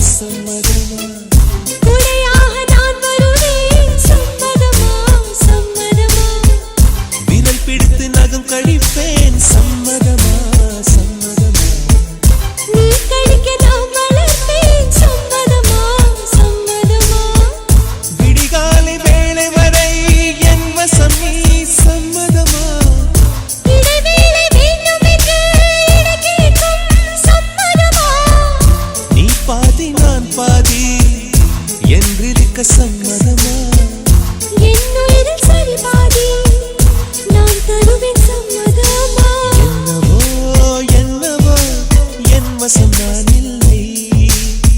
சம்மதமா குடையாக நான் வருவேன் சம்மதமா சம்மதமா விரல் பிடித்து நகம் கழிப்பேன் சம்மதமா சம்மதமா நீ கடிக்க நான் வளர்ப்பேன் சம்மதமா சம்மதமா விடிகாலை வேளை வரை என் வசம் நீ சம்மதமா இடைவேளை வேண்டும் என்று இடக்கேட்கும் சம்மதமா நீ பாதி நான் பாதி என்றிருக்க சம்மதமா என்னுயிரில் சரி பாதி நான் தருவேன் சம்மதமா என்னவோ என்னவோ என் வசம் நான்